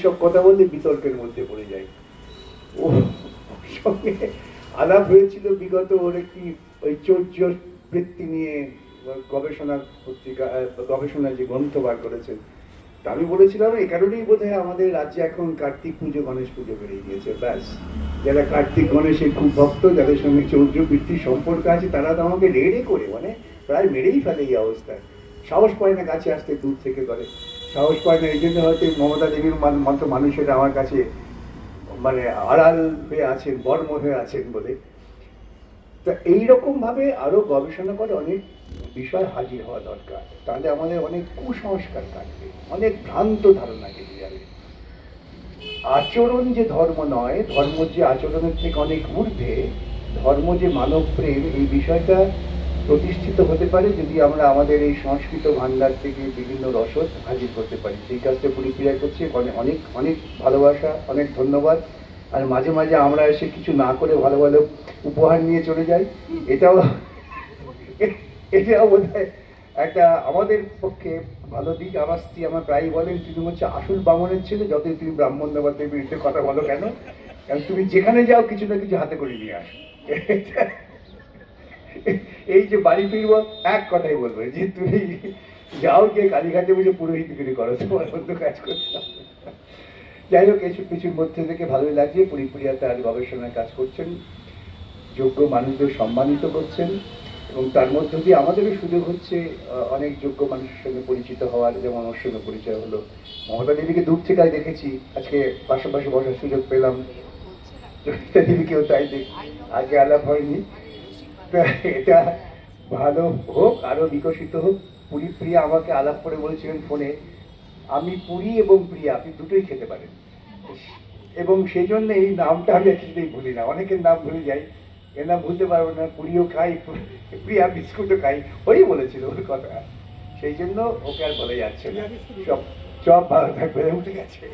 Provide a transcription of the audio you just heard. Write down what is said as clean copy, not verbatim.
সব কথা বললে বিতর্কের মধ্যে পড়ে যায়। ও সঙ্গে আলাপ হয়েছিল বিগত ওর একটি ওই চোর বৃত্তি নিয়ে গবেষণার পত্রিকা, গবেষণা যে গ্রন্থ বার করেছেন। তা আমি বলেছিলাম এই কারণেই বোধহয় আমাদের রাজ্যে এখন কার্তিক পুজো গণেশ পুজো বেরিয়ে গিয়েছে। ব্যাস, যারা কার্তিক গণেশের খুব ভক্ত, যাদের সঙ্গে চৌর্যবৃত্তির সম্পর্ক আছে, তারা তো আমাকে রেড়ে করে মানে প্রায় মেরেই ফেলে এই অবস্থায়। সাহস পায় না কাছে আসতে, দূর থেকে করে সাহস পায় না। এই জন্য হয়তো মমতা দেবীর মতো মানুষেরা আমার কাছে মানে আড়াল হয়ে আছেন, বর্ম হয়ে আছেন বলে। তো এইরকম ভাবে আরো গবেষণা করে অনেক বিষয় হাজির হওয়া দরকার, তাহলে আমাদের অনেক কুসংস্কার কাটবে, অনেক ভ্রান্ত ধারণা কেটে যাবে। আচরণ যে ধর্ম নয়, ধর্ম যে আচরণের থেকে অনেক ঊর্ধ্বে, ধর্ম যে মানব প্রেম, এই বিষয়টা প্রতিষ্ঠিত হতে পারে যদি আমরা আমাদের এই সংস্কৃত ভান্ডার থেকে বিভিন্ন রসদ হাজির করতে পারি। সেই কাজটা পরিক্রিয়া করছে, অনেক অনেক ভালোবাসা, অনেক ধন্যবাদ। আর মাঝে মাঝে আমরা এসে কিছু না করে ভালো ভালো উপহার নিয়ে চলে যাই, এটাও এটাও বোধ হয় একটা আমাদের পক্ষে ভালো দিক। আমার স্ত্রী আমার প্রায়ই বলেন, তুমি হচ্ছে আসল বামনের ছেলে, যতই তুমি ব্রাহ্মণ্যবাদের বিরুদ্ধে কথা বলো কেন, কারণ তুমি যেখানে যাও কিছু না কিছু হাতে করে নিয়ে আসো। এই যে বাড়ি ফিরবো এক কথাই বলবো যে তুমি যাও গিয়ে কালীঘাটে বসে পুরোহিতগিরি করো, তোমার মতো কাজ করছো। যাই হোক, এসব কিছুর মধ্যে থেকে ভালোই লাগছে। পুরীপুরিয়া তার গবেষণায় কাজ করছেন, যোগ্য মানুষদের সম্মানিত করছেন, এবং তার মধ্য দিয়ে আমাদেরও সুযোগ হচ্ছে অনেক যোগ্য মানুষের সঙ্গে পরিচিত হওয়ার। যেমন ওর সঙ্গে পরিচয় হলো, মমতা দেবীকে দূর থেকে দেখেছি, আজকে পাশাপাশি বসার সুযোগ পেলাম। জয়িতা দেবীকেও তাই আগে আলাপ হয়নি। এটা ভালো হোক, আরো বিকশিত হোক। পুরী প্রিয়া আমাকে আলাপ করে বলেছিলেন ফোনে, আমি পুরী এবং প্রিয়া আপনি দুটোই খেতে পারেন, এবং সেই জন্য এই নামটা আমি কিছুতেই ভুলি না। অনেকের নাম ভুলে যাই, এর নাম ভুলতে পারবো না। পুরীও খাই, প্রিয়া বিস্কুটও খাই, ওই বলেছিল ওর কথা। সেই জন্য ওকে আর বলে যাচ্ছে না। সব সব ভালো থাকবে, উঠে গেছে।